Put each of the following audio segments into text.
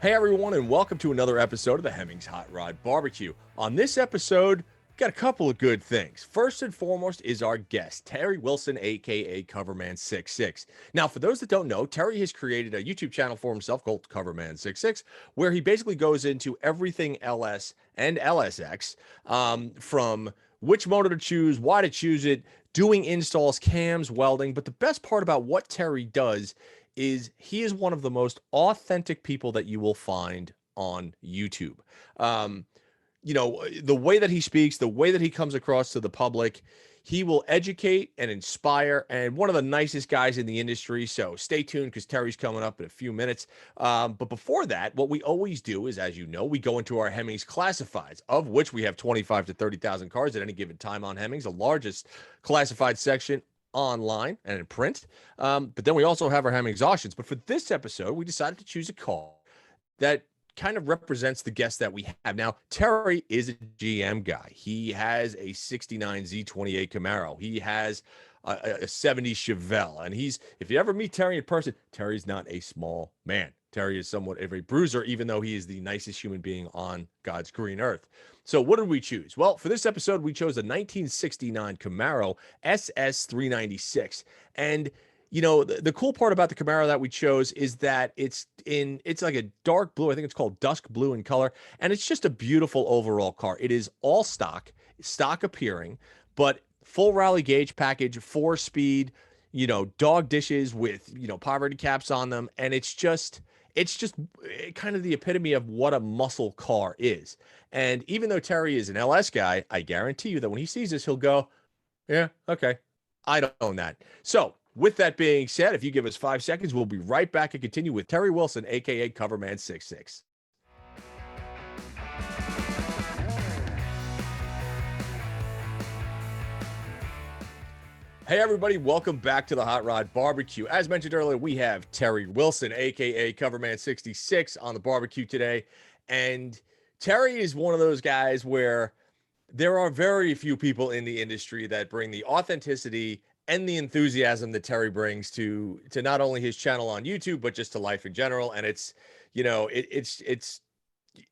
Hey everyone, and welcome to another episode of the Hemmings Hot Rod Barbecue. On this episode, got a couple of good things. First and foremost is our guest, Terry Wilson, aka Coverman66. Now, for those that don't know, Terry has created a YouTube channel for himself called Coverman66, where he basically goes into everything LS and LSX, from which motor to choose, why to choose it, doing installs, cams, welding. But the best part about what Terry does is he is one of the most authentic people that you will find on YouTube. The way that he speaks, the way that he comes across to the public, he will educate and inspire, and one of the nicest guys in the industry. So stay tuned because Terry's coming up in a few minutes. But before that, what we always do is, as you know, we go into our Hemmings classifieds, of which we have 25 to 30,000 cars at any given time on Hemmings, the largest classified section online and in print. But then we also have our Hemmings auctions. But for this episode, we decided to choose a car that kind of represents the guest that we have. Now, Terry is a GM guy. He has a 69 Z28 Camaro. He has a 70 Chevelle. And if you ever meet Terry in person, Terry's not a small man. Terry is somewhat of a bruiser, even though he is the nicest human being on God's green earth. So what did we choose? Well, for this episode, we chose a 1969 Camaro SS 396. And the cool part about the Camaro that we chose is that it's like a dark blue. I think it's called dusk blue in color. And it's just a beautiful overall car. It is all stock appearing, but full rally gauge package, 4-speed, dog dishes with, poverty caps on them. And it's just kind of the epitome of what a muscle car is. And even though Terry is an LS guy, I guarantee you that when he sees this, he'll go, yeah, okay, I don't own that. So with that being said, if you give us 5 seconds, we'll be right back and continue with Terry Wilson, aka Coverman66. Hey everybody, welcome back to the Hot Rod Barbecue. As mentioned earlier, we have Terry Wilson, aka Coverman66, on the barbecue today. And Terry is one of those guys where there are very few people in the industry that bring the authenticity and the enthusiasm that Terry brings to not only his channel on YouTube, but just to life in general. And it's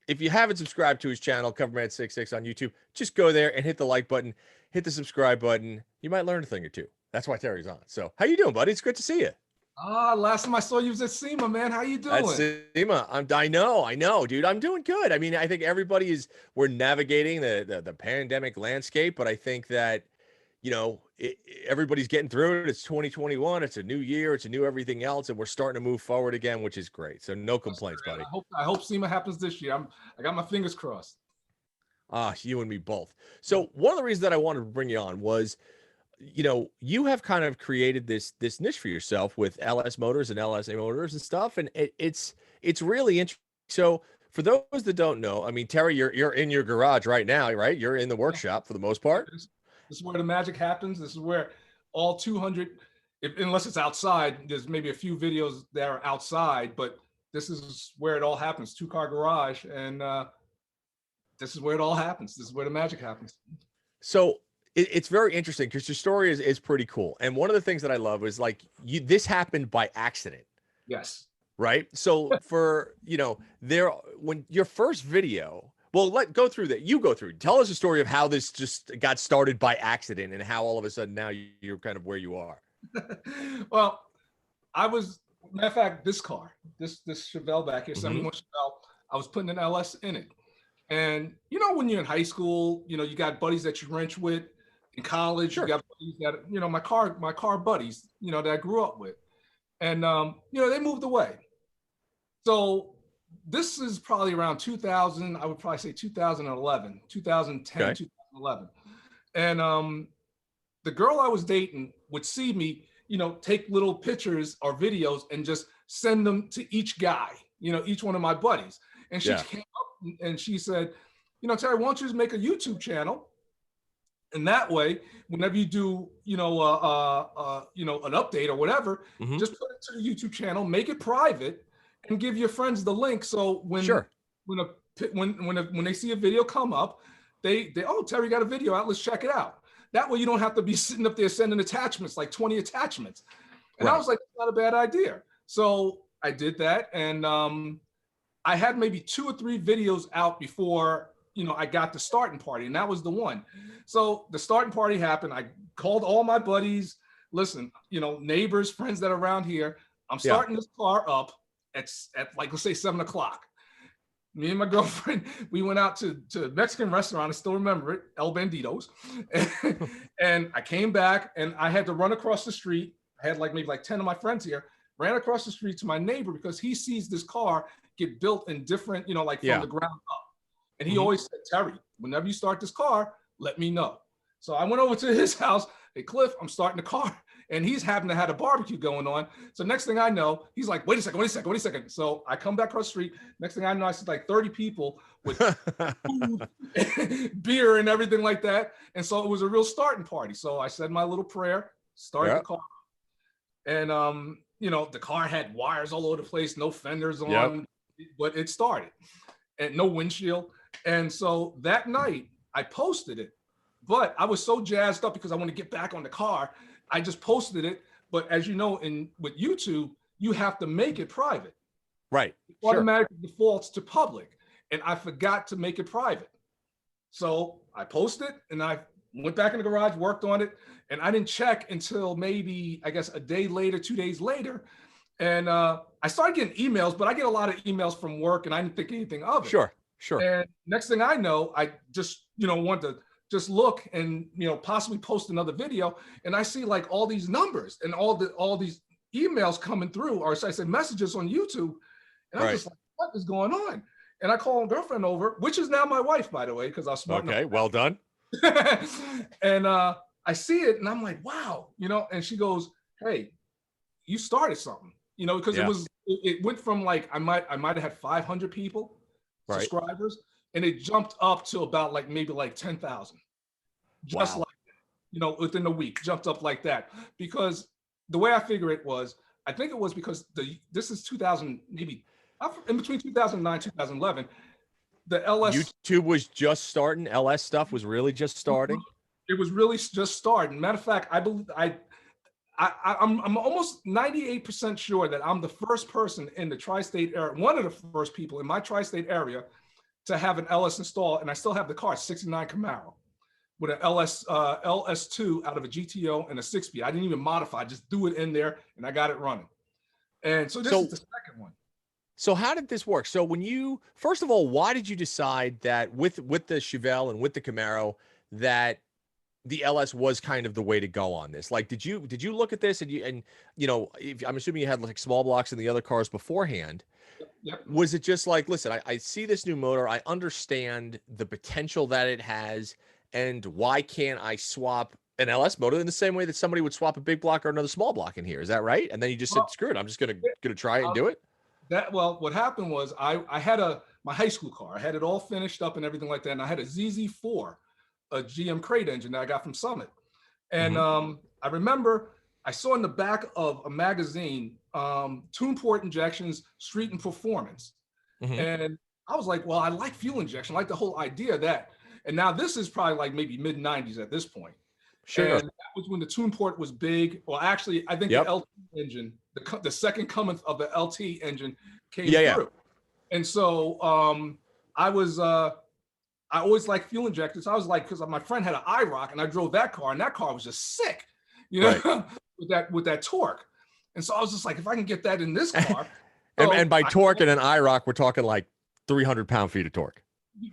if you haven't subscribed to his channel, Coverman66 on YouTube, just go there and hit the like button, hit the subscribe button. You might learn a thing or two. That's why Terry's on. So how you doing, buddy? It's good to see you. Last time I saw you was at SEMA, man. How you doing? At SEMA. I know, dude. I'm doing good. I mean, I think we're navigating the pandemic landscape, but I think that, everybody's getting through it. It's 2021. It's a new year. It's a new everything else. And we're starting to move forward again, which is great. So no complaints, buddy. I hope SEMA happens this year. I got my fingers crossed. You and me both. So one of the reasons that I wanted to bring you on was, you have kind of created this niche for yourself with LS motors and LSA motors and stuff. And it's really interesting. So for those that don't know, I mean, Terry, you're in your garage right now, right? You're in the workshop for the most part. This is where the magic happens. This is where all 200, unless it's outside, there's maybe a few videos that are outside, but this is where it all happens. 2-car garage. And this is where it all happens. This is where the magic happens. So it's very interesting because your story is pretty cool. And one of the things that I love is this happened by accident. Yes. Right. So when your first video, well, go through that. You go through. Tell us a story of how this just got started by accident and how all of a sudden now you're kind of where you are. Well, matter of fact, this car, this Chevelle back here, 71 Chevelle, I was putting an LS in it. And when you're in high school, you got buddies that you wrench with. In college, sure. You got buddies that, my car buddies, that I grew up with. And, they moved away. So this is probably around 2000. I would probably say 2011, 2010, okay. 2011. And the girl I was dating would see me, take little pictures or videos and just send them to each guy, each one of my buddies. And she came up and she said, Terry, why don't you just make a YouTube channel? And that way, whenever you do, an update or whatever, just put it to the YouTube channel, make it private, and give your friends the link. So when they see a video come up, they Terry got a video out, let's check it out. That way you don't have to be sitting up there sending attachments, like 20 attachments. And I was like, it's not a bad idea. So I did that, and I had maybe 2 or 3 videos out before, I got the starting party, and that was the one. So the starting party happened. I called all my buddies. Listen, neighbors, friends that are around here. I'm starting this car up at like, let's say 7 o'clock. Me and my girlfriend, we went out to a Mexican restaurant. I still remember it, El Banditos. And I came back, and I had to run across the street. I had maybe 10 of my friends here. Ran across the street to my neighbor because he sees this car get built in different, from the ground up. And he always said, Terry, whenever you start this car, let me know. So I went over to his house. Hey, Cliff, I'm starting the car. And he's happened to have a barbecue going on. So next thing I know, he's like, wait a second. So I come back across the street. Next thing I know, I see 30 people with food, beer and everything like that. And so it was a real starting party. So I said my little prayer, started the car. And, the car had wires all over the place, no fenders on, but it started, and no windshield. And so that night I posted it, but I was so jazzed up because I want to get back on the car. I just posted it. But as you know, with YouTube, you have to make it private. Right. It automatically defaults to public. And I forgot to make it private. So I posted it, and I went back in the garage, worked on it. And I didn't check until maybe, I guess, a day later, 2 days later. And I started getting emails, but I get a lot of emails from work, and I didn't think anything of it. Sure. And next thing I know, I just, want to just look and, possibly post another video. And I see all these numbers and all these emails coming through, or I said messages on YouTube. And I'm just like, what is going on? And I call my girlfriend over, which is now my wife, by the way, because I was smart enough. Well done. And I see it, and I'm like, wow, and she goes, hey, you started something, because it went from I might have had 500 people, subscribers, and it jumped up to about maybe 10,000, just within a week, jumped up like that. Because the way I figure it was, I think it was because this is 2000, maybe in between 2009, 2011, the LS YouTube was just starting. LS stuff was really just starting. It was really just starting. Matter of fact, I believe I'm almost 98% sure that I'm the first person in the tri-state area, one of the first people in my tri-state area to have an LS installed, and I still have the car, 69 Camaro, with an LS2 out of a GTO and a 6-speed. I didn't even modify, just threw it in there, and I got it running. And so this is the second one. So how did this work? So first of all, why did you decide that with the Chevelle and with the Camaro that the LS was kind of the way to go on this? Did you look at this and I'm assuming you had small blocks in the other cars beforehand. Yep. Was it just listen, I see this new motor, I understand the potential that it has, and why can't I swap an LS motor in the same way that somebody would swap a big block or another small block in here? Is that right? And then you just said, screw it, I'm just gonna try it and do it. What happened was I had my high school car. I had it all finished up and everything like that, and I had a ZZ4, a GM crate engine that I got from Summit. And I remember I saw in the back of a magazine, tune port injections, street and performance. And I was like, well, I like fuel injection, I like the whole idea of that. And now this is probably maybe mid 90s at this point. Sure. And that was when the tune port was big. Well, actually, I think the LT engine, the second coming of the LT engine came through. And so I always liked fuel injectors. I was because my friend had an IROC, and I drove that car, and that car was just sick, with that torque. And so I was just like, if I can get that in this car. and by torque and an IROC, we're talking 300 pound-feet of torque.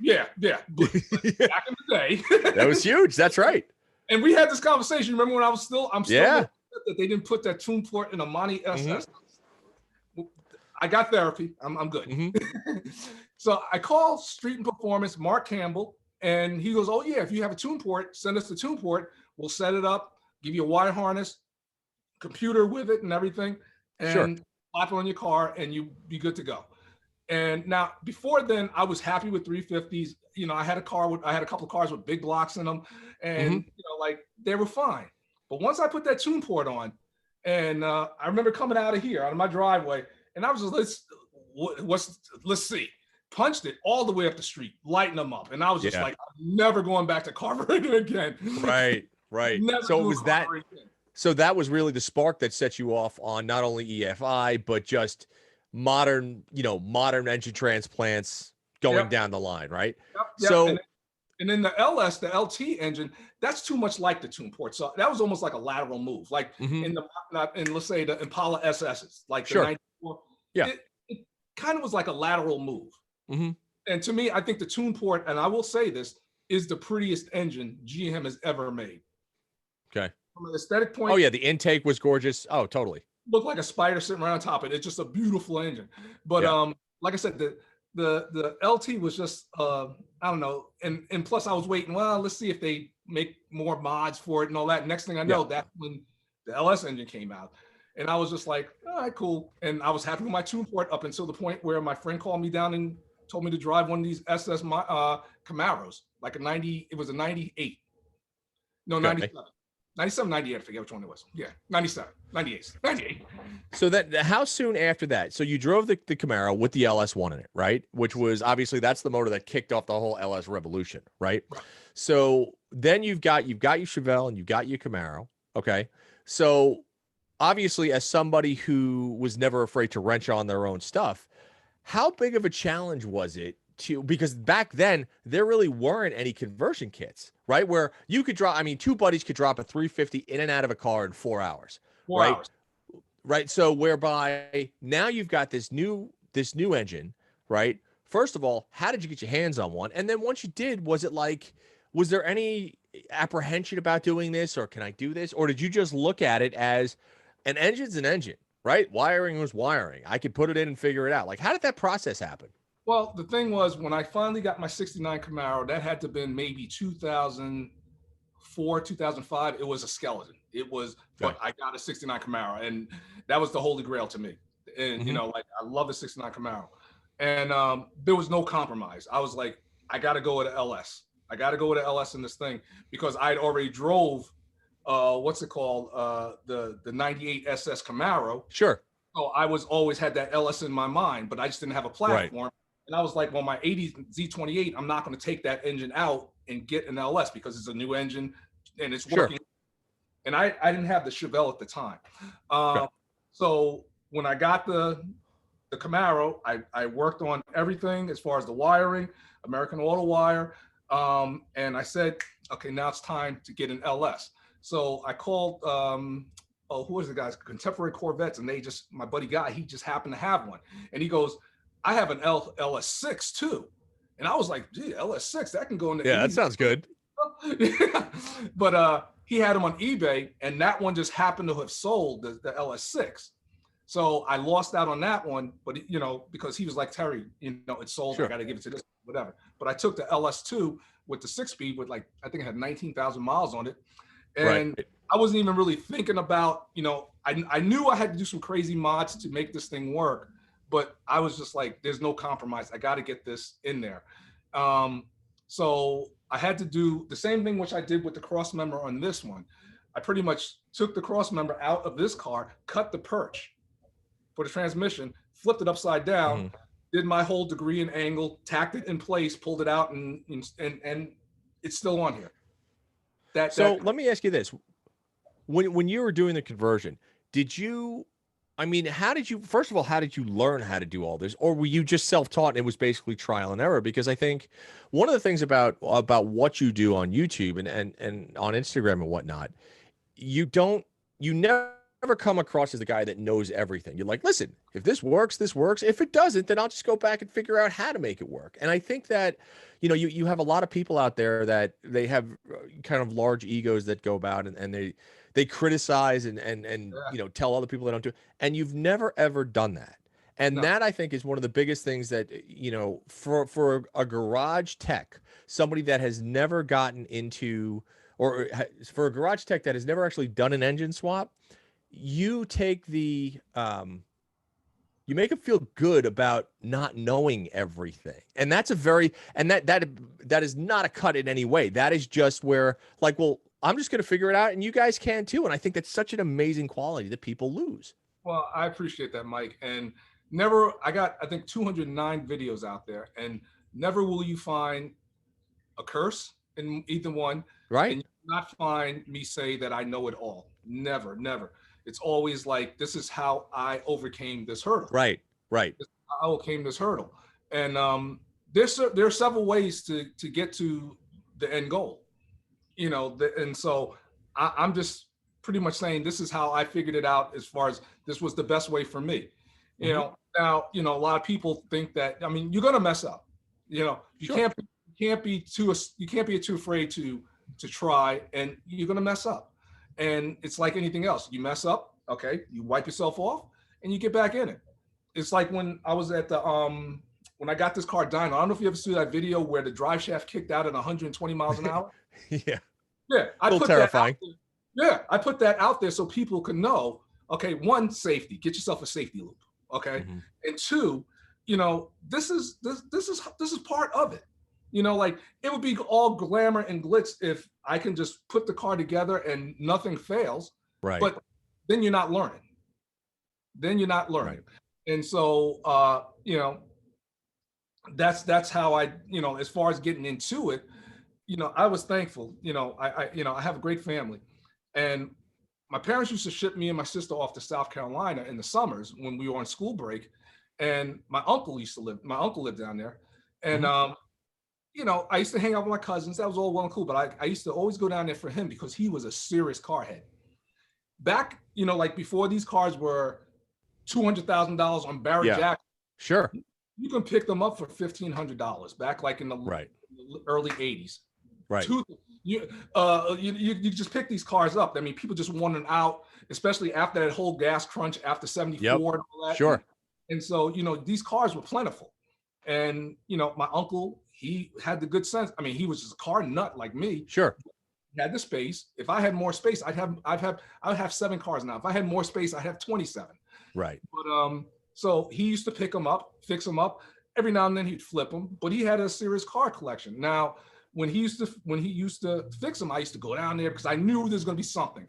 Yeah. But back in the day. That was huge. That's right. And we had this conversation. Remember when I'm still that they didn't put that tune port in a Monty SS. I got therapy. I'm good. So I called Street and Performance, Mark Campbell, and he goes, oh yeah, if you have a tune port, send us the tune port. We'll set it up, give you a wire harness, computer with it and everything, and slap it on your car, and you be good to go. And now before then, I was happy with 350s. I had a couple of cars with big blocks in them, and they were fine. But once I put that tune port on, and I remember coming out of my driveway, and I was just let's see, punched it all the way up the street, lighting them up, and I was just I'm never going back to carburetor again. Right. So it was that. Again. So that was really the spark that set you off on not only EFI, but just modern, modern engine transplants going Yep. down the line, right? Yep. So And then the LS, the LT engine, that's too much like the tune port. So that was almost like a lateral move, like mhm, in let's say the Impala SSs, like the sure. 94. Yeah. It kind of was like a lateral move. Mhm. And to me, I think the tune port, and I will say this, is the prettiest engine GM has ever made. Okay. From an aesthetic Oh point, yeah, the intake was gorgeous. Oh, totally. looked like a spider sitting around on top of it. It's just a beautiful engine. But Yeah. like I said, the LT was just I don't know, and plus I was waiting. Well, let's see if they make more mods for it and all that. Next thing I Yeah. know, that's when the LS engine came out, and I was just like, all right, cool. And I was happy with my tune port up until the point where my friend called me down and told me to drive one of these SS Camaros, like a 90. It was a 98. No, Okay. 97. 97, 98, I forget which one it was. Yeah, 97, 98, 98. So that how soon after that? So you drove the Camaro with the LS1 in it, right? Which was obviously that's the motor that kicked off the whole LS revolution, right? Right. So then you've got your Chevelle and you've got your Camaro. Okay. So obviously, as somebody who was never afraid to wrench on their own stuff, how big of a challenge was it to, because back then there really weren't any conversion kits, right? Where you could drop, I mean, two buddies could drop a 350 in and out of a car in 4 hours, 4 hours. right? So whereby now you've got this new engine, right? First of all, how did you get your hands on one? And then once you did, was there any apprehension about doing this, or can I do this? Or did you just look at it as an engine's an engine, right? Wiring was wiring. I could put it in and figure it out. Like, how did that process happen? Well, the thing was, when I finally got my 69 Camaro, that had to have been maybe 2004, 2005. It was a skeleton. It was, Okay. but I got a 69 Camaro, and that was the holy grail to me. And, Mhm. like, I love the 69 Camaro. And there was no compromise. I was like, I got to go with the LS. I got to go with the LS in this thing because I'd already drove, what's it called? The 98 SS Camaro. Sure. So I was always had that LS in my mind, but I just didn't have a platform. And I was like, well, my 80 Z28, I'm not going to take that engine out and get an LS because it's a new engine and it's working. Sure. And I didn't have the Chevelle at the time. So when I got the Camaro, I worked on everything as far as the wiring, American Auto Wire. And I said, okay, now it's time to get an LS. So I called, who was the guys? Contemporary Corvettes. And my buddy Guy, he just happened to have one. And he goes, I have an LS6 too. And I was like, gee, LS6, that can go in the Yeah, that sounds good. But he had them on eBay, and that one just happened to have sold the LS6. So I lost out on that one, but because he was like, Terry, it's sold. Sure. I got to give it to this, whatever. But I took the LS2 with the 6-speed with I think it had 19,000 miles on it. And right. I wasn't even really thinking about, I knew I had to do some crazy mods to make this thing work. But I was just like, there's no compromise. I got to get this in there. So I had to do the same thing, which I did with the cross member on this one. I pretty much took the cross member out of this car, cut the perch for the transmission, flipped it upside down, did my whole degree and angle, tacked it in place, pulled it out, and it's still on here. Let me ask you this. When you were doing the conversion, first of all, how did you learn how to do all this? Or were you just self-taught and it was basically trial and error? Because I think one of the things about what you do on YouTube and on Instagram and whatnot, you never come across as the guy that knows everything. You're like, listen, if this works, this works. If it doesn't, then I'll just go back and figure out how to make it work. And I think that, you have a lot of people out there that they have kind of large egos that go about and they criticize and tell other people they don't do it. And you've never ever done that. And that I think is one of the biggest things that, for a garage tech, somebody that has never gotten into, or for a garage tech that has never actually done an engine swap, you take you make them feel good about not knowing everything. And that's that is not a cut in any way. That is just where like, well, I'm just going to figure it out and you guys can too. And I think that's such an amazing quality that people lose. Well, I appreciate that, Mike. And I got, I think 209 videos out there, and never will you find a curse in either one. Right. And you will not find me say that I know it all. Never, never. It's always like, this is how I overcame this hurdle. Right. Right. I overcame this hurdle. And there are several ways to get to the end goal, and so I'm just pretty much saying this is how I figured it out, as far as this was the best way for me. Now, a lot of people think that, I mean, you're going to mess up. You Sure. can't be too afraid to try, and you're going to mess up. And it's like anything else. You mess up, okay, you wipe yourself off and you get back in it. It's like when I was at the when I got this car dyno. I don't know if you ever saw that video where the drive shaft kicked out at 120 miles an hour. Yeah. Yeah, A little terrifying. I put that out there so people can know, okay, one, safety, get yourself a safety loop. Okay. And two, this is part of it. Like, it would be all glamour and glitz if I can just put the car together and nothing fails. Right. But then you're not learning. Right. And so that's how I, as far as getting into it, I was thankful. I have a great family, and my parents used to ship me and my sister off to South Carolina in the summers when we were on school break. And my uncle lived down there. And, I used to hang out with my cousins. That was all well and cool. But I used to always go down there for him because he was a serious car head. Back, like before these cars were $200,000 on Barrett Jackson. Sure. You can pick them up for $1,500 back like in the early 80s. Right. You just pick these cars up. I mean, people just want them out, especially after that whole gas crunch after 74 and all that. Sure. And so, these cars were plentiful. And, my uncle, he had the good sense. I mean, he was just a car nut like me. Sure. He had the space. If I had more space, I'd have 7 cars now. If I had more space, I'd have 27. Right. But so he used to pick them up, fix them up. Every now and then he'd flip them, but he had a serious car collection. Now, when he used to fix them, I used to go down there because I knew there's going to be something.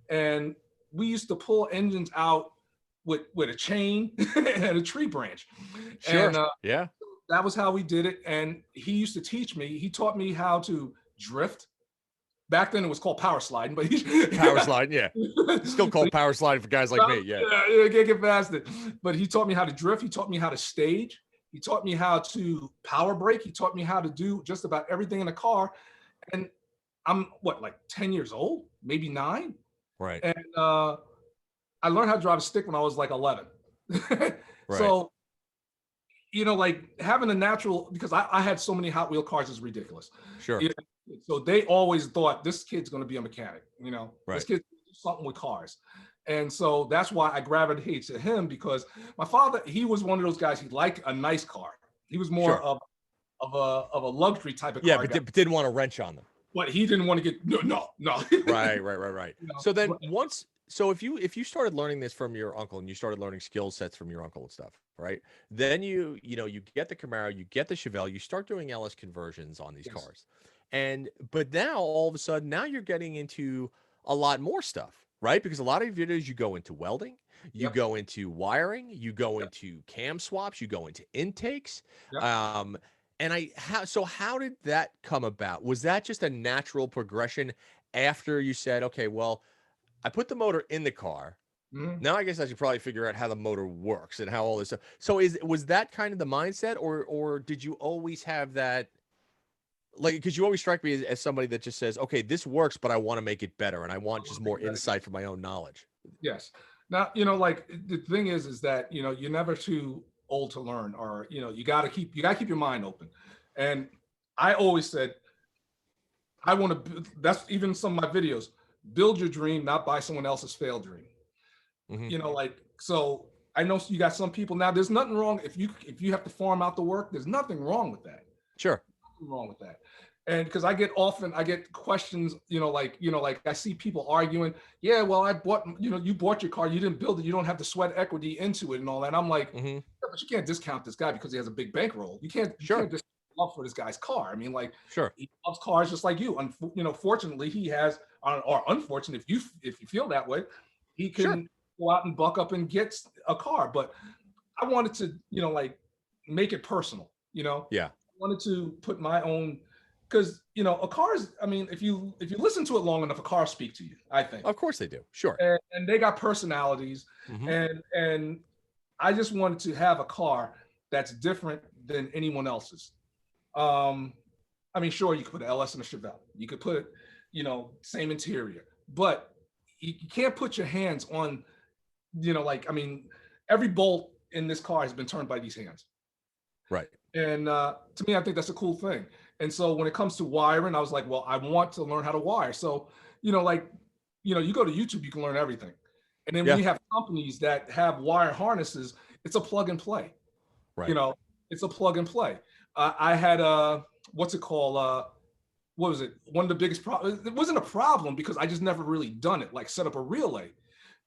And we used to pull engines out with a chain and a tree branch. Sure. And that was how we did it. And he used to teach me. He taught me how to drift. Back then it was called power sliding, but power sliding, yeah. Still called power sliding for guys like me, yeah. Yeah, get past it. But he taught me how to drift. He taught me how to stage. He taught me how to power brake. He taught me how to do just about everything in a car. And I'm like 10 years old, maybe 9. Right. And I learned how to drive a stick when I was like 11. Right. So, like having a natural, because I had so many Hot Wheel cars is ridiculous. Sure. So they always thought this kid's going to be a mechanic, Right. This kid's going to do something with cars. And so that's why I gravitated to him, because my father, he was one of those guys, he liked a nice car. He was more of a luxury type of car. Yeah, but didn't want a wrench on them. But he didn't want to get, no. Right. So then if you started learning this from your uncle and you started learning skill sets from your uncle and stuff, right? Then you get the Camaro, you get the Chevelle, you start doing LS conversions on these cars. But now all of a sudden, now you're getting into a lot more stuff, right? Because a lot of videos, you go into welding, you go into wiring, you go into cam swaps, you go into intakes. So how did that come about? Was that just a natural progression after you said, okay, well, I put the motor in the car. Now I guess I should probably figure out how the motor works and how all this stuff. So was that kind of the mindset, or did you always have that? Like, because you always strike me as somebody that just says, okay, this works, but I want to make it better. And I want just more insight from my own knowledge. Yes. Now, like the thing is that, you're never too old to learn, or, you got to keep your mind open. And I always said, I want to, that's even some of my videos, build your dream, not buy someone else's failed dream. So I know you got some people now, there's nothing wrong. If you have to farm out the work, there's nothing wrong with that. Sure. Wrong with that. And because I get questions, like I see people arguing, yeah, well, I bought, you bought your car, you didn't build it, you don't have to sweat equity into it and all that. And I'm like, yeah, but you can't discount this guy because he has a big bankroll. You can't just love for this guy's car. I mean, like, he loves cars just like you. And fortunately, he has, or unfortunately, if you feel that way, he can go out and buck up and get a car. But I wanted to, like, make it personal. I wanted to put my own, because a car's, I mean, if you listen to it long enough, a car speaks to you, I think. Of course they do. Sure. And they got personalities. And I just wanted to have a car that's different than anyone else's. I mean, sure, you could put an LS in a Chevelle. You could put, you know, same interior, but you can't put your hands on, you know, like, I mean, every bolt in this car has been turned by these hands. Right. And to me, I think that's a cool thing. And so when it comes to wiring, I was like, well, I want to learn how to wire. So, you know, like, you know, you go to YouTube, you can learn everything. And then when you have companies that have wire harnesses, it's a plug and play. Right. You know, it's a plug and play. I had what's it called? What was it? One of the biggest problems. It wasn't a problem because I just never really done it, like set up a relay.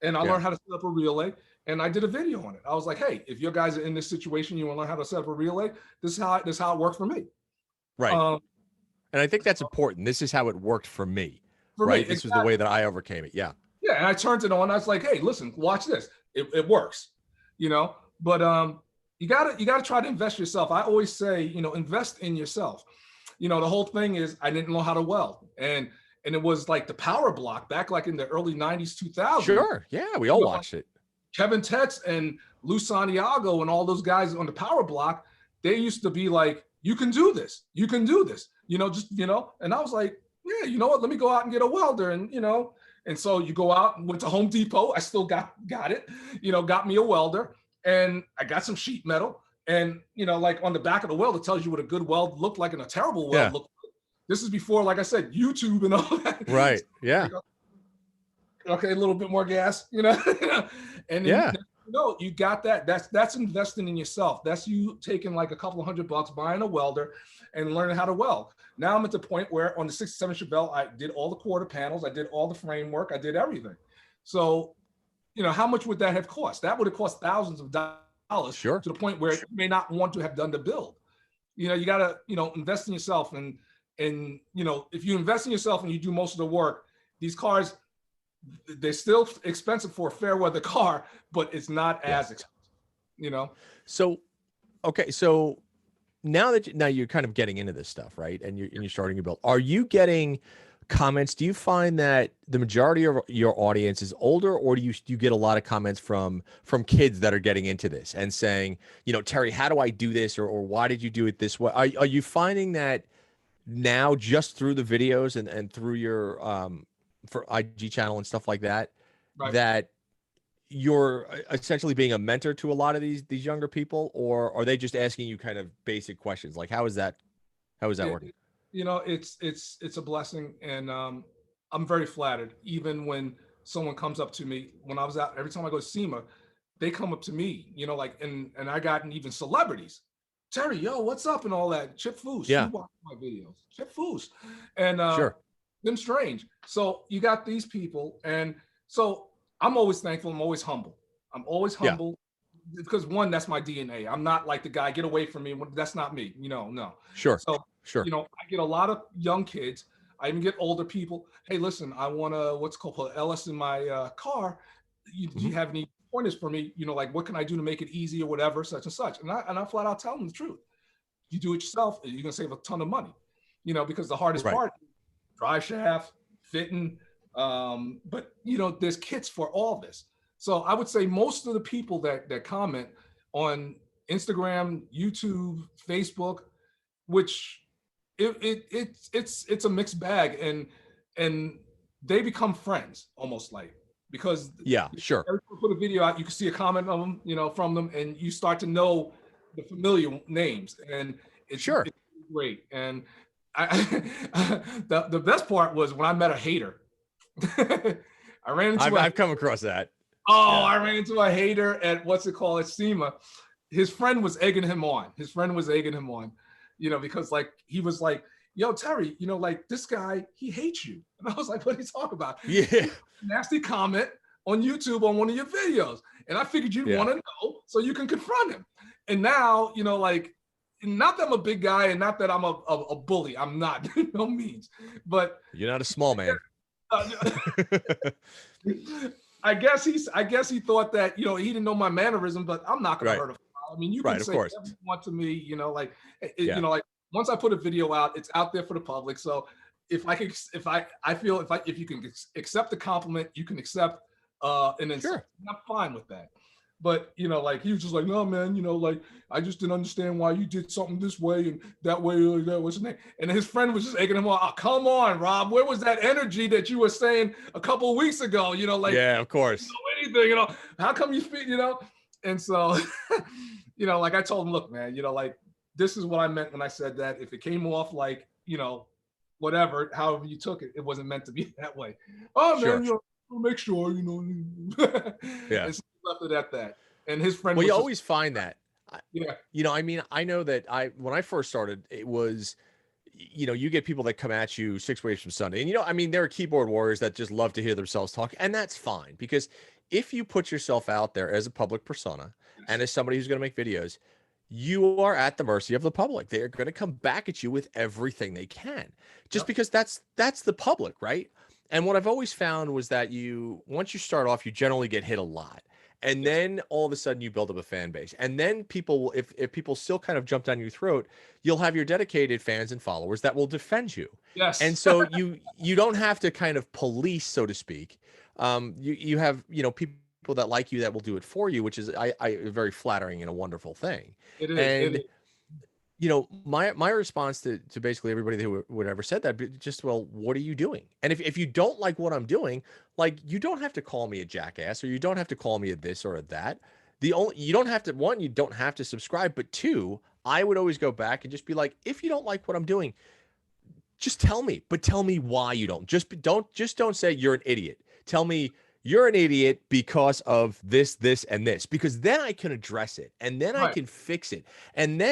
And I learned how to set up a relay, and I did a video on it. I was like, hey, if you guys are in this situation, you want to learn how to set up a relay, this is how it worked for me. Right. And I think that's important. This is how it worked for me. Right. This was the way that I overcame it. Yeah. Yeah. And I turned it on. I was like, hey, listen, watch this. It works, you know, but you gotta try to invest yourself. I always say, you know, invest in yourself. You know, the whole thing is I didn't know how to weld. And it was like the power block back like in the early 90s, 2000s. Sure. Yeah. We all watched it. Kevin Tetz and Lou Santiago and all those guys on the power block, they used to be like, you can do this. You can do this. You know, just, you know, and I was like, yeah, you know what? Let me go out and get a welder. And, you know, and so you go out and went to Home Depot. I still got it, you know, got me a welder, and I got some sheet metal. And, you know, like on the back of the weld, it tells you what a good weld looked like and a terrible weld looked like. This is before, like I said, YouTube and all that. Right. Yeah. Okay, a little bit more gas, you know. And then, you know, you got that. That's investing in yourself. That's you taking like a couple of $100, buying a welder and learning how to weld. Now I'm at the point where on the 67 Chevelle, I did all the quarter panels, I did all the framework, I did everything. So, you know, how much would that have cost? That would have cost thousands of dollars. Sure. To the point where you may not want to have done the build. You know, you gotta, you know, invest in yourself. And you know, if you invest in yourself and you do most of the work, these cars, they're still expensive for a fair weather car, but it's not as expensive, you know? So, okay. So now you're kind of getting into this stuff, right? And you're starting to build. Are you getting comments? Do you find that the majority of your audience is older, or do you get a lot of comments from kids that are getting into this and saying, you know, Terry, how do I do this? Or why did you do it this way? Are you finding that now just through the videos and through your, for IG channel and stuff like that, that you're essentially being a mentor to a lot of these younger people, or are they just asking you kind of basic questions? Like, how is that working? You know, it's a blessing. And I'm very flattered. Even when someone comes up to me, when I was out, every time I go to SEMA, they come up to me, you know, like, and I gotten even celebrities. Terry, yo, what's up? And all that. Chip Foose, you watch my videos. Chip Foose. And them strange. So you got these people. And so I'm always thankful. I'm always humble. I'm always humble because one, that's my DNA. I'm not like the guy, get away from me. That's not me. You know, no. Sure. So, you know, I get a lot of young kids. I even get older people. Hey, listen, I want to, what's called LS in my car. Do you have any pointers for me? You know, like what can I do to make it easy or whatever, such and such. And I flat out tell them the truth. You do it yourself, you're going to save a ton of money, you know, because the hardest part, drive shaft, fitting. But, you know, there's kits for all this. So I would say most of the people that comment on Instagram, YouTube, Facebook, which it's a mixed bag, and they become friends almost like, because every time you put a video out, you can see a comment of them, you know, from them, and you start to know the familiar names, and it's great. And the best part was when I met a hater. I ran into I've come across that. I ran into a hater at at SEMA. His friend was egging him on. You know, because like he was like, yo, Terry, you know, like this guy, he hates you. And I was like, what are you talking about? Yeah. Nasty comment on YouTube on one of your videos. And I figured you'd want to know so you can confront him. And now, you know, like, not that I'm a big guy and not that I'm a bully. I'm not, no means. But you're not a small man. I guess he thought that, you know, he didn't know my mannerism, but I'm not going to hurt him. I mean, you can say whatever you want to me, you know, like, you know, like once I put a video out, it's out there for the public. So if you can accept the compliment, you can accept, and then I'm fine with that. But you know, like he was just like, no, man, you know, like I just didn't understand why you did something this way and that way or that was his name. And his friend was just egging him on. Oh, come on, Rob, where was that energy that you were saying a couple of weeks ago? You know, like Yeah, of you course. know anything, you know, how come you speak, you know? And so, you know, like I told him, look, man, you know, like this is what I meant when I said that. If it came off like, you know, whatever, however you took it, it wasn't meant to be that way. Oh Sure. man, you know, make sure, you know. Yeah. And so he left it at that. And his friend Well, was you just, always find that. yeah, You know, I mean, I know that when I first started, it was, you know, you get people that come at you 6 ways from Sunday. And, you know, I mean, there are keyboard warriors that just love to hear themselves talk. And that's fine because if you put yourself out there as a public persona and as somebody who's going to make videos, you are at the mercy of the public. They're going to come back at you with everything they can just yep, because that's the public, right? And what I've always found was that once you start off, you generally get hit a lot. And yes, then all of a sudden you build up a fan base. And then people, if people still kind of jump down your throat, you'll have your dedicated fans and followers that will defend you. And yes, so you don't have to kind of police, so to speak. You have, you know, people that like you that will do it for you, which is I very flattering and a wonderful thing. it is, it And is. you know, my response to basically everybody that would ever said that, just, well, what are you doing? And if you don't like what I'm doing, like, you don't have to call me a jackass, or you don't have to call me a this or a that. You don't have to, one, you don't have to subscribe, but two, I would always go back and just be like, if you don't like what I'm doing, just tell me, but tell me why you don't. Just don't say you're an idiot. Tell me you're an idiot because of this, and this, because then I can address it and then I Right. can fix it. And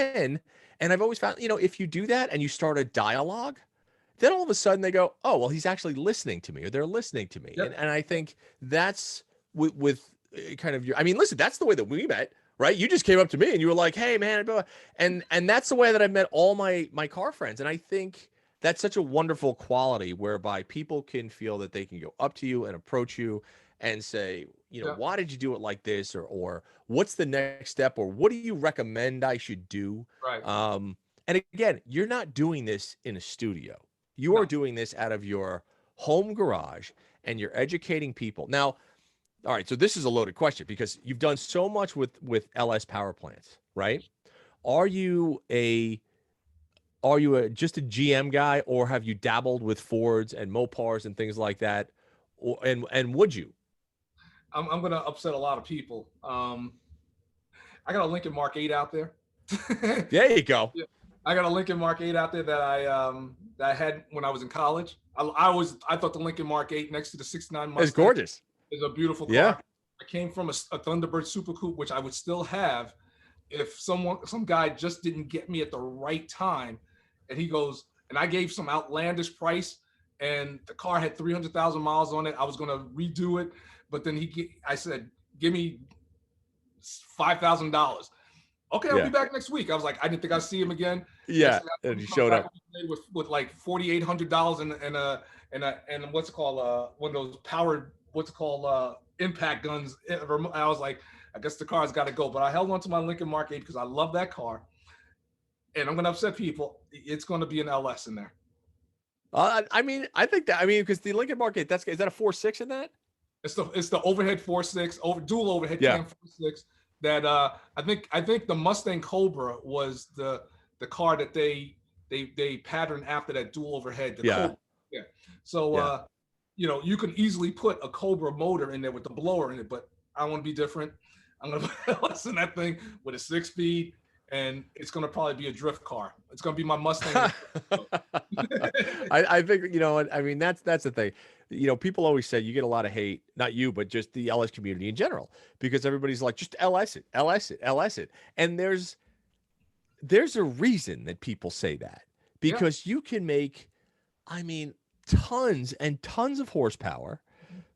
I've always found, you know, if you do that and you start a dialogue, then all of a sudden they go, oh, well, he's actually listening to me, or they're listening to me. And Yep. I think that's with kind of I mean, listen, that's the way that we met, right? You just came up to me and you were like, hey, man, blah, blah. And that's the way that I've met all my car friends. And I think that's such a wonderful quality whereby people can feel that they can go up to you and approach you and say, you know, Yeah. why did you do it like this? Or what's the next step? Or what do you recommend I should do? Right. And again, you're not doing this in a studio. You are No. doing this out of your home garage and you're educating people. Now, all right, so this is a loaded question because you've done so much with LS power plants, right? Are you a just a GM guy, or have you dabbled with Fords and Mopars and things like that? Or and would you? I'm gonna upset a lot of people. I got a Lincoln Mark 8 out there. There you go. Yeah. I got a Lincoln Mark 8 out there that I had when I was in college. I thought the Lincoln Mark 8 next to the 69 It's Mustang gorgeous. is a beautiful car. Yeah. I came from a Thunderbird Super Coupe, which I would still have if some guy just didn't get me at the right time. And he goes, and I gave some outlandish price, and the car had 300,000 miles on it. I was gonna redo it, but then I said, give me $5,000. Okay, I'll Yeah. be back next week. I was like, I didn't think I'd see him again. Yeah. And you showed up. with like $4,800 and what's it called? One of those powered impact guns. I was like, I guess the car's got to go. But I held on to my Lincoln Mark 8 because I love that car. And I'm gonna upset people. It's gonna be an LS in there. I mean, I think that, I mean, because the Lincoln Mark 8, is that a 4.6 in that? It's the overhead 4.6 dual overhead Yeah. cam 4.6 that I think the Mustang Cobra was the car that they patterned after that dual overhead. Yeah. Cobra. Yeah. So Yeah. you know, you can easily put a Cobra motor in there with the blower in it, but I want to be different. I'm gonna put LS in that thing with a 6-speed, and it's gonna probably be a drift car. It's gonna be my Mustang. I think, you know, I mean, that's the thing. You know, people always say you get a lot of hate, not you, but just the LS community in general, because everybody's like, just LS it, LS it, LS it. And there's a reason that people say that, Yeah. because you can make, I mean, tons and tons of horsepower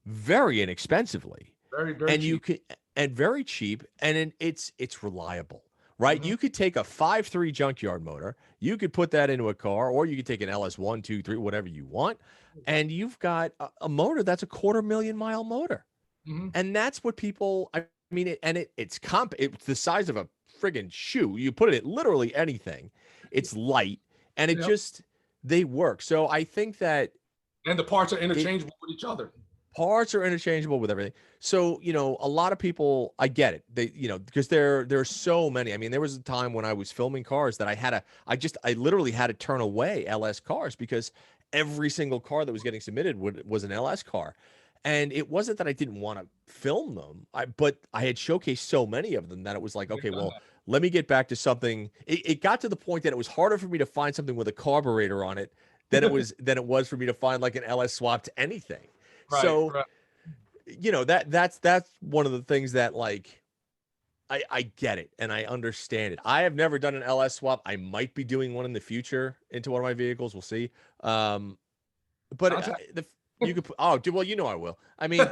very inexpensively. Very, very And cheap. you can, and very cheap, and it's reliable, right? Mhm. You could take a 5.3 junkyard motor, you could put that into a car, or you could take an LS 1, 2, 3, whatever you want, and you've got a motor that's a 250,000-mile motor. Mhm. And that's what people, I mean, it's the size of a friggin' shoe. You put it in literally anything. It's light, and Yep. they work. So I think that And the parts are interchangeable with each other. Parts are interchangeable with everything. So, a lot of people, I get it. They, because there's so many. I mean, there was a time when I was filming cars that I literally had to turn away LS cars because every single car that was getting submitted was an LS car. And it wasn't that I didn't want to film them, but I had showcased so many of them that it was like, okay, well, let me get back to something. It got to the point that it was harder for me to find something with a carburetor on it than it was for me to find like an LS swap to anything. Right, So, right. that's one of the things that like I get it and I understand it. I have never done an LS swap. I might be doing one in the future into one of my vehicles. We'll see. But you could put, oh, well, I will. I mean,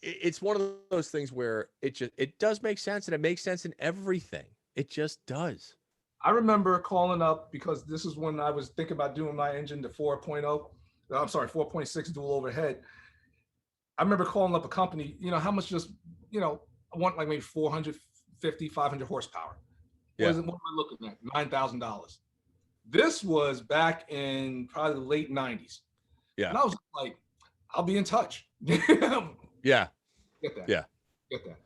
it's one of those things where it does make sense, and it makes sense in everything. It just does. I remember calling up because this is when I was thinking about doing my engine to 4.0. I'm sorry, 4.6 dual overhead. I remember calling up a company, how much just, I want like maybe 450, 500 horsepower. Yeah. What am I looking at? $9,000. This was back in probably the late 90s. Yeah. And I was like, I'll be in touch. Yeah. Get that. Yeah. Get that.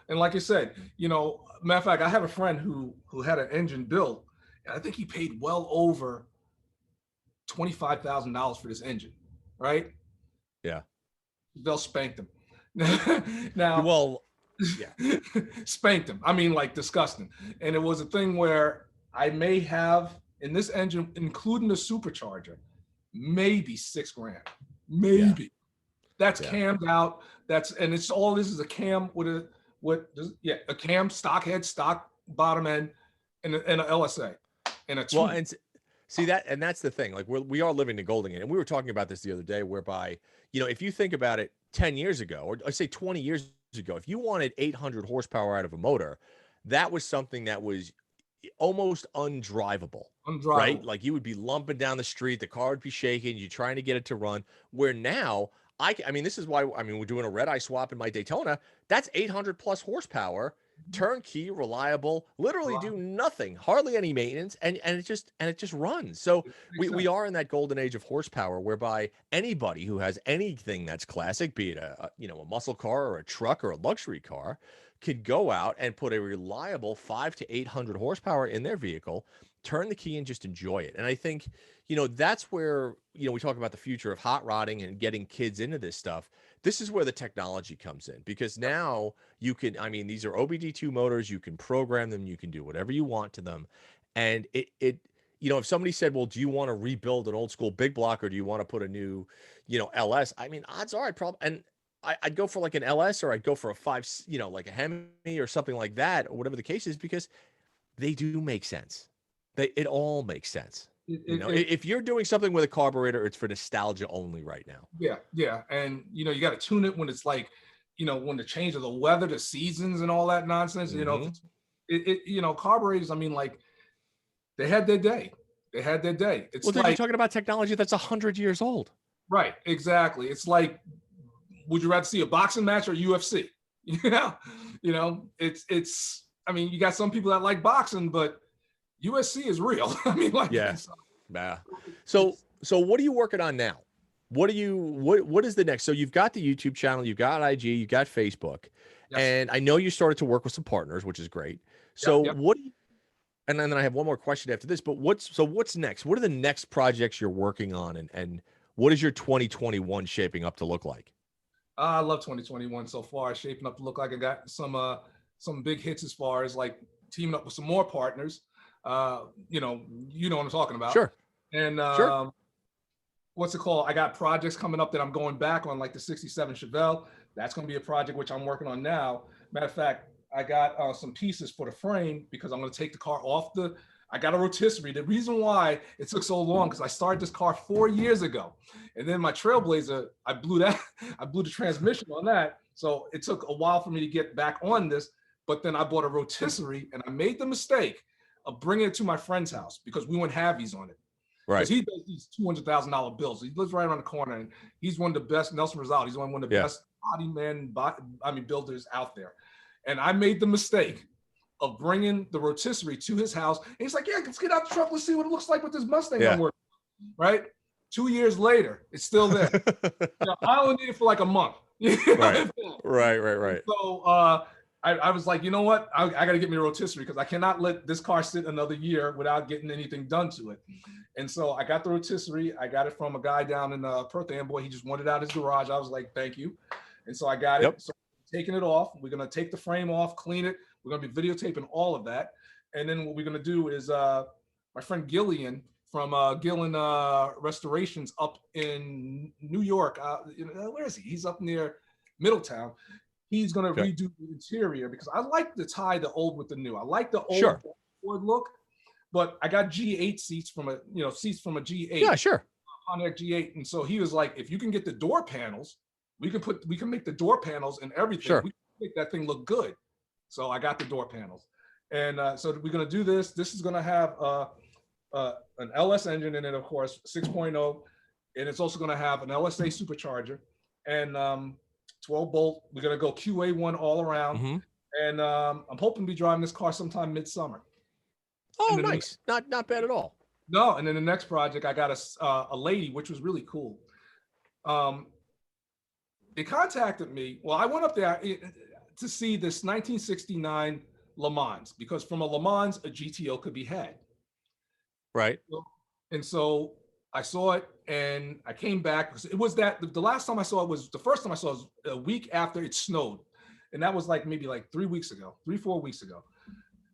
And like I said, matter of fact, I have a friend who had an engine built, and I think he paid well over $25,000 for this engine, right? Yeah. They'll spank them. Now, well, yeah, spanked him. I mean, like disgusting. And it was a thing where I may have in this engine, including the supercharger, maybe $6,000, maybe. Yeah. That's cammed out. And it's all this is a cam with a cam, stock head, stock bottom end, and an LSA, and a tube. Well, and see that, and that's the thing. Like we are living the golden age, and we were talking about this the other day, whereby if you think about it, 10 years ago, or I say 20 years ago, if you wanted 800 horsepower out of a motor, that was something that was almost undrivable. Right? Like you would be lumping down the street, the car would be shaking, you're trying to get it to run. Where now, I mean, this is why, we're doing a red eye swap in my Daytona. That's 800 plus horsepower, turnkey, reliable, literally do nothing, hardly any maintenance, and it just runs. So we are in that golden age of horsepower, whereby anybody who has anything that's classic, be it a muscle car or a truck or a luxury car, could go out and put a reliable 500 to 800 horsepower in their vehicle, turn the key and just enjoy it. And I think, that's where, we talk about the future of hot rodding and getting kids into this stuff. This is where the technology comes in, because now you can, these are OBD2 motors, you can program them, you can do whatever you want to them. And if somebody said, well, do you want to rebuild an old school big block, or do you want to put a new, LS? Odds are I'd go for like an LS, or I'd go for a 5, like a Hemi or something like that, or whatever the case is, because they do make sense. It all makes sense. If you're doing something with a carburetor, it's for nostalgia only right now. Yeah. And, you got to tune it when it's like, when the change of the weather, the seasons and all that nonsense, carburetors, like they had their day. It's you're talking about technology that's 100 years old. Right. Exactly. It's like, would you rather see a boxing match or UFC? You got some people that like boxing, but USC is real. So what are you working on now? What is the next? So you've got the YouTube channel, you've got IG, you've got Facebook, yes. And I know you started to work with some partners, which is great. So and then I have one more question after this, but what's next? What are the next projects you're working on, and what is your 2021 shaping up to look like? I love 2021 so far. It's shaping up to look like I got some big hits as far as like teaming up with some more partners. You know what I'm talking about. Sure. And sure. What's it called? I got projects coming up that I'm going back on, like the 67 Chevelle. That's going to be a project which I'm working on now. Matter of fact, I got some pieces for the frame because I'm going to take the car off I got a rotisserie. The reason why it took so long, because I started this car 4 years ago. And then my Trailblazer, I blew the transmission on that. So it took a while for me to get back on this. But then I bought a rotisserie, and I made the mistake of bringing it to my friend's house because we went halvies on it. Right. Because he does these $200,000 bills. He lives right around the corner, and he's one of the best. Nelson Rizal. He's one of the best builders out there. And I made the mistake of bringing the rotisserie to his house. And he's like, "Yeah, let's get out the truck. Let's see what it looks like with this Mustang I'm working." Right. 2 years later, it's still there. I only need it for like a month. Right. Right. So I was like, you know what? I got to get me a rotisserie because I cannot let this car sit another year without getting anything done to it. And so I got the rotisserie. I got it from a guy down in Perth Amboy. He just wanted it out of his garage. I was like, thank you. And so I got it. So taking it off. We're going to take the frame off, clean it. We're going to be videotaping all of that. And then what we're going to do is my friend Gillian from Gillen Restorations up in New York. Where is he? He's up near Middletown. He's going to redo the interior because I like to tie the old with the new. I like the old Ford look, but I got G8 seats from a G8. Yeah, sure. Pontiac G8. And so he was like, if you can get the door panels, we can make the door panels and everything. Sure. We can make that thing look good. So I got the door panels. And so we're going to do this. This is going to have an LS engine in it, of course, 6.0. And it's also going to have an LSA supercharger and 12 bolt. We're going to go QA1 all around. And I'm hoping to be driving this car sometime midsummer. Oh, nice. Not bad at all. No. And then the next project, I got a lady, which was really cool. They contacted me. Well, I went up there to see this 1969 Le Mans because from a Le Mans, a GTO could be had. Right. And so I saw it and I came back because it was the last time I saw it was the first time I saw it was a week after it snowed. And that was like maybe like 4 weeks ago.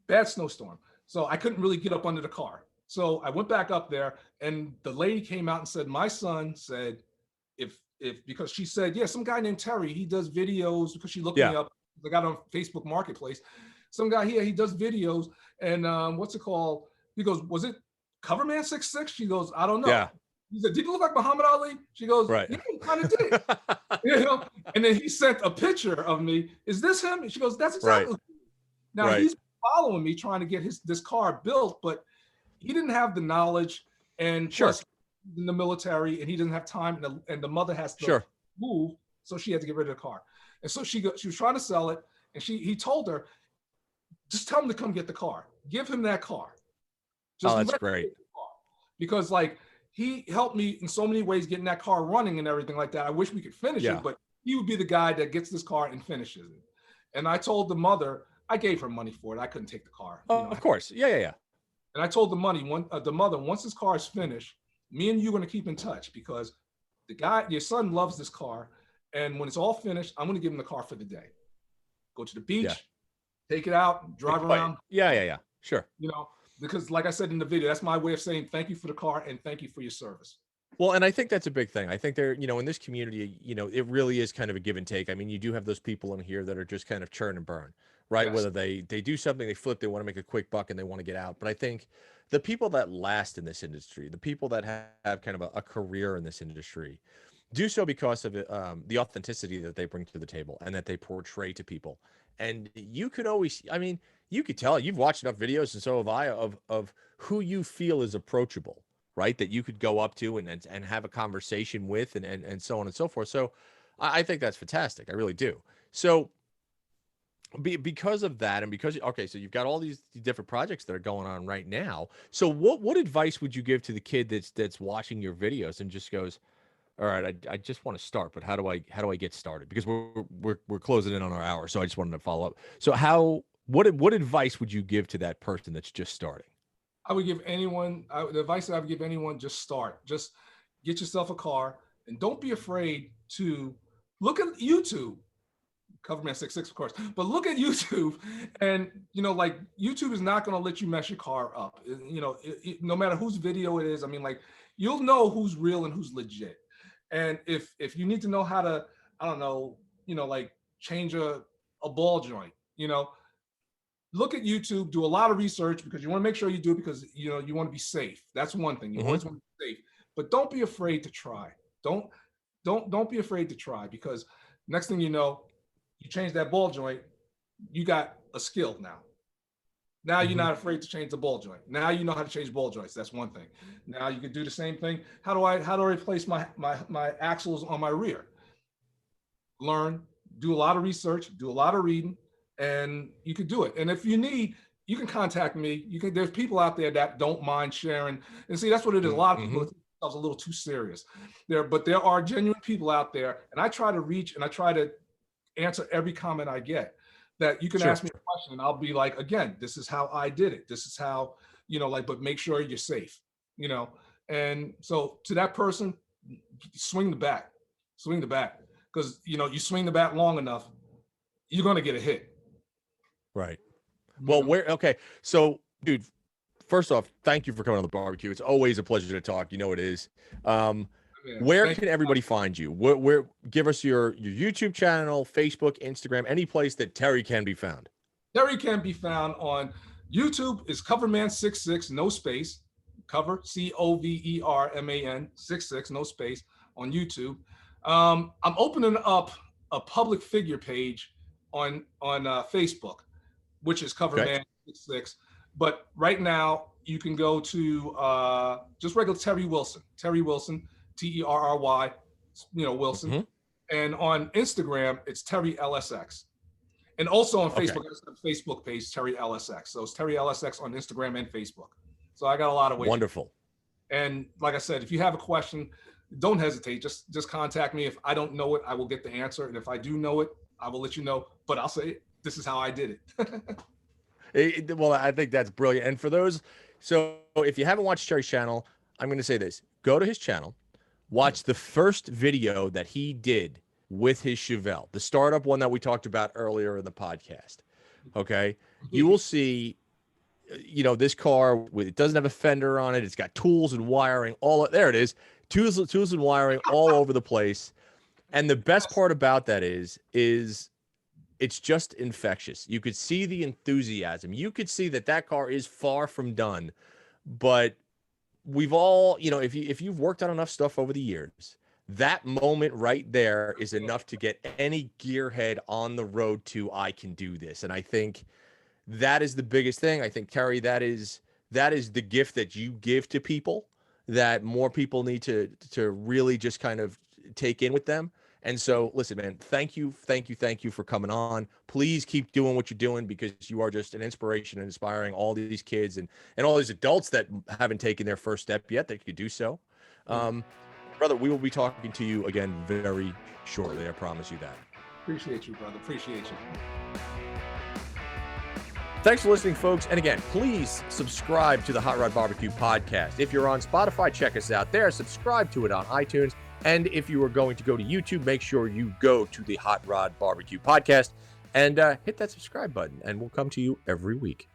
Bad snowstorm. So I couldn't really get up under the car. So I went back up there and the lady came out and said, my son said, because she said, yeah, some guy named Terry, he does videos because she looked me up. I got on Facebook Marketplace. Some guy here, he does videos and what's it called? He goes, was it Coverman66? She goes, I don't know. Yeah. He said, did you look like Muhammad Ali? She goes, yeah, you kind of did. And then he sent a picture of me. Is this him? And she goes, that's exactly. Now he's following me trying to get this car built, but he didn't have the knowledge and plus in the military and he didn't have time and the mother has to move. So she had to get rid of the car. And so she was trying to sell it. And he told her, just tell him to come get the car. Give him that car. Just that's great. Because like he helped me in so many ways getting that car running and everything like that. I wish we could finish it, but he would be the guy that gets this car and finishes it. And I told the mother, I gave her money for it. I couldn't take the car. Of course. Yeah. And I told the mother, once this car is finished, me and you are going to keep in touch because your son loves this car. And when it's all finished, I'm going to give him the car for the day. Go to the beach, take it out, drive around. Yeah. Sure. Because like I said in the video, that's my way of saying thank you for the car and thank you for your service. Well, and I think that's a big thing. I think there, in this community, it really is kind of a give and take. I mean, you do have those people in here that are just kind of churn and burn, right? Yes. Whether they do something, they flip, they want to make a quick buck and they want to get out. But I think the people that last in this industry, the people that have kind of a career in this industry, do so because of the authenticity that they bring to the table and that they portray to people. And you could always, you could tell, you've watched enough videos, and so have I, of who you feel is approachable, right? That you could go up to and have a conversation with and so on and so forth. So I think that's fantastic. I really do. So because of that, and because, so you've got all these different projects that are going on right now. So what advice would you give to the kid that's watching your videos and just goes, all right, I just want to start, but how do I get started? Because we're closing in on our hour, so I just wanted to follow up. So what advice would you give to that person that's just starting? I would give anyone the advice that I would give anyone: just start. Just get yourself a car, and don't be afraid to look at YouTube. Coverman66, of course, but look at YouTube, and like YouTube is not going to let you mess your car up. No matter whose video it is. You'll know who's real and who's legit. And if you need to know how to, I don't know, like change a ball joint, look at YouTube, do a lot of research because you want to make sure you do it because, you want to be safe. That's one thing. You always want to be safe, but don't be afraid to try. Don't be afraid to try because next thing you know, you change that ball joint, you got a skill now. Now you're not afraid to change the ball joint. Now you know how to change ball joints. That's one thing. Now you can do the same thing. How do I replace my axles on my rear? Learn, do a lot of research, do a lot of reading, and you can do it. And if you need, you can contact me. There's people out there that don't mind sharing. And see, that's what it is. A lot of people themselves a little too serious. But there are genuine people out there, and I try to reach and I try to answer every comment I get. That you can ask me a question, and I'll be like, again, this is how I did it. This is how, but make sure you're safe, And so to that person, swing the bat, because you swing the bat long enough, you're gonna get a hit. Right. Well, okay. So, dude, first off, thank you for coming on the barbecue. It's always a pleasure to talk. You know it is. Where can everybody find you? Where give us your YouTube channel, Facebook, Instagram, any place that Terry can be found. Terry can be found on YouTube is Coverman66, no space. Cover Coverman 66, no space on YouTube. I'm opening up a public figure page on Facebook, which is Coverman66. But right now you can go to just regular Terry Wilson, Terry, Wilson. Mm-hmm. And on Instagram, it's Terry LSX. And also on Facebook, there's a Facebook page, Terry LSX. So it's Terry LSX on Instagram and Facebook. So I got a lot of ways. Wonderful. And like I said, if you have a question, don't hesitate. Just contact me. If I don't know it, I will get the answer. And if I do know it, I will let you know. But I'll say, this is how I did it. Well, I think that's brilliant. And for those, so if you haven't watched Terry's channel, I'm going to say this. Go to his channel. Watch the first video that he did with his Chevelle, the startup one that we talked about earlier in the podcast. Okay. You will see, this car it doesn't have a fender on it. It's got tools and wiring there it is. Tools and wiring all over the place. And the best part about that is it's just infectious. You could see the enthusiasm. You could see that car is far from done, but we've all, if you've worked on enough stuff over the years, that moment right there is enough to get any gearhead on the road to, I can do this. And I think that is the biggest thing. I think, Terry, that is the gift that you give to people that more people need to really just kind of take in with them. And so, listen, man, thank you for coming on. Please keep doing what you're doing, because you are just an inspiration and inspiring all these kids and all these adults that haven't taken their first step yet that could do so. Brother, we will be talking to you again very shortly. I promise you that. Appreciate you, brother. Appreciate you. Thanks for listening, folks. And again, please subscribe to the Hot Rod Barbecue podcast. If you're on Spotify, check us out there. Subscribe to it on iTunes. And if you are going to go to YouTube, make sure you go to the Hot Rod Barbecue podcast and hit that subscribe button, and we'll come to you every week.